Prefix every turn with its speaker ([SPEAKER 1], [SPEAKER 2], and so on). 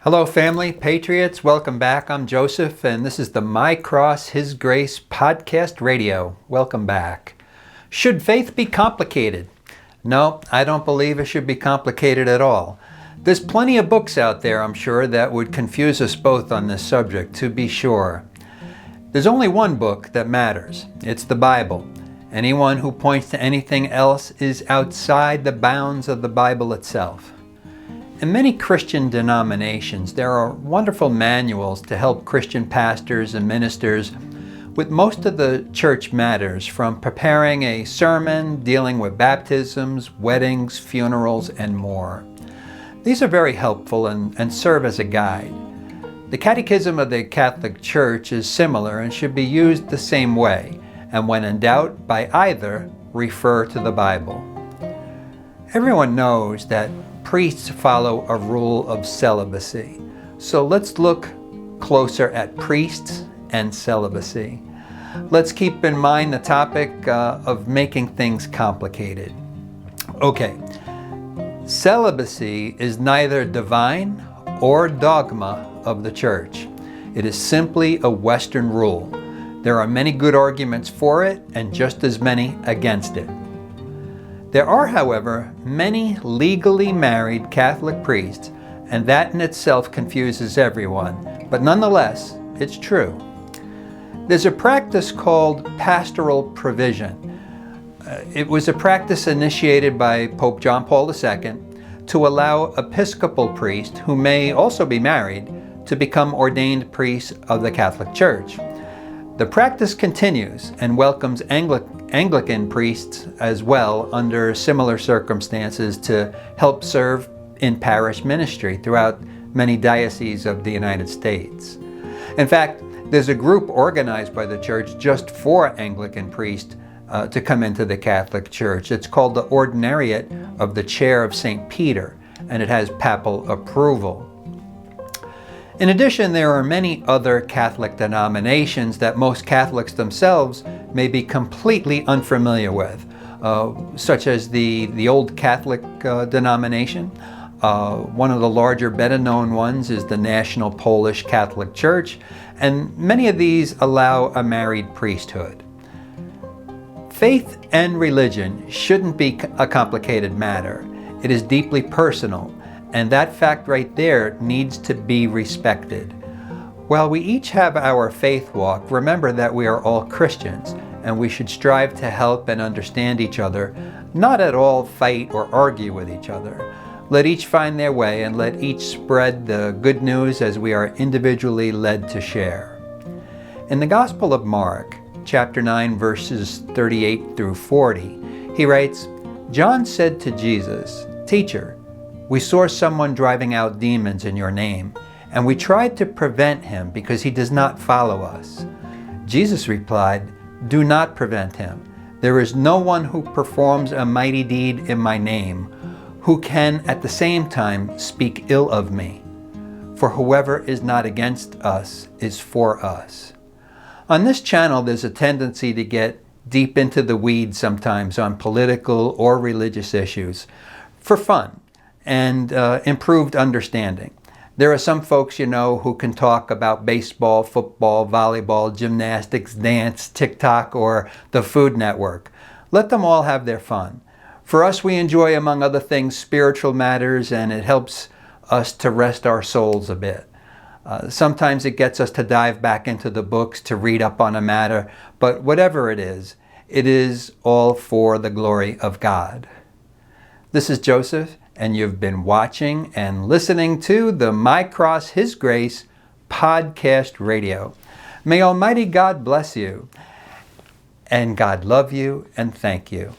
[SPEAKER 1] Hello family, patriots, welcome back. I'm Joseph and this is the My Cross, His Grace podcast radio. Welcome back. Should faith be complicated? No, I don't believe it should be complicated at all. There's plenty of books out there, I'm sure, that would confuse us both on this subject, to be sure. There's only one book that matters. It's the Bible. Anyone who points to anything else is outside the bounds of the Bible itself. In many Christian denominations, there are wonderful manuals to help Christian pastors and ministers with most of the church matters, from preparing a sermon, dealing with baptisms, weddings, funerals, and more. These are very helpful and serve as a guide. The Catechism of the Catholic Church is similar and should be used the same way, and when in doubt by either, refer to the Bible. Everyone knows that priests follow a rule of celibacy. So let's look closer at priests and celibacy. Let's keep in mind the topic of making things complicated. Okay, celibacy is neither divine or dogma of the church. It is simply a Western rule. There are many good arguments for it and just as many against it. There are, however, many legally married Catholic priests, and that in itself confuses everyone, but nonetheless, it's true. There's a practice called pastoral provision. It was a practice initiated by Pope John Paul II to allow Episcopal priests, who may also be married, to become ordained priests of the Catholic Church. The practice continues and welcomes Anglican priests as well under similar circumstances to help serve in parish ministry throughout many dioceses of the United States. In fact, there's a group organized by the Church just for Anglican priests to come into the Catholic Church. It's called the Ordinariate of the Chair of St. Peter, and it has papal approval. In addition, there are many other Catholic denominations that most Catholics themselves may be completely unfamiliar with, such as the Old Catholic denomination. One of the larger, better-known ones is the National Polish Catholic Church, and many of these allow a married priesthood. Faith and religion shouldn't be a complicated matter. It is deeply personal, and that fact right there needs to be respected. While we each have our faith walk, remember that we are all Christians, and we should strive to help and understand each other, not at all fight or argue with each other. Let each find their way, and let each spread the good news as we are individually led to share. In the Gospel of Mark, chapter 9, verses 38 through 40, he writes, "John said to Jesus, 'Teacher, we saw someone driving out demons in your name, and we tried to prevent him because he does not follow us.' Jesus replied, 'Do not prevent him. There is no one who performs a mighty deed in my name who can at the same time speak ill of me. For whoever is not against us is for us.'" On this channel, there's a tendency to get deep into the weeds sometimes on political or religious issues for fun and improved understanding. There are some folks, who can talk about baseball, football, volleyball, gymnastics, dance, TikTok, or the Food Network. Let them all have their fun. For us, we enjoy, among other things, spiritual matters, and it helps us to rest our souls a bit. Sometimes it gets us to dive back into the books to read up on a matter, but whatever it is all for the glory of God. This is Joseph, and you've been watching and listening to the My Cross, His Grace podcast radio. May Almighty God bless you, and God love you and thank you.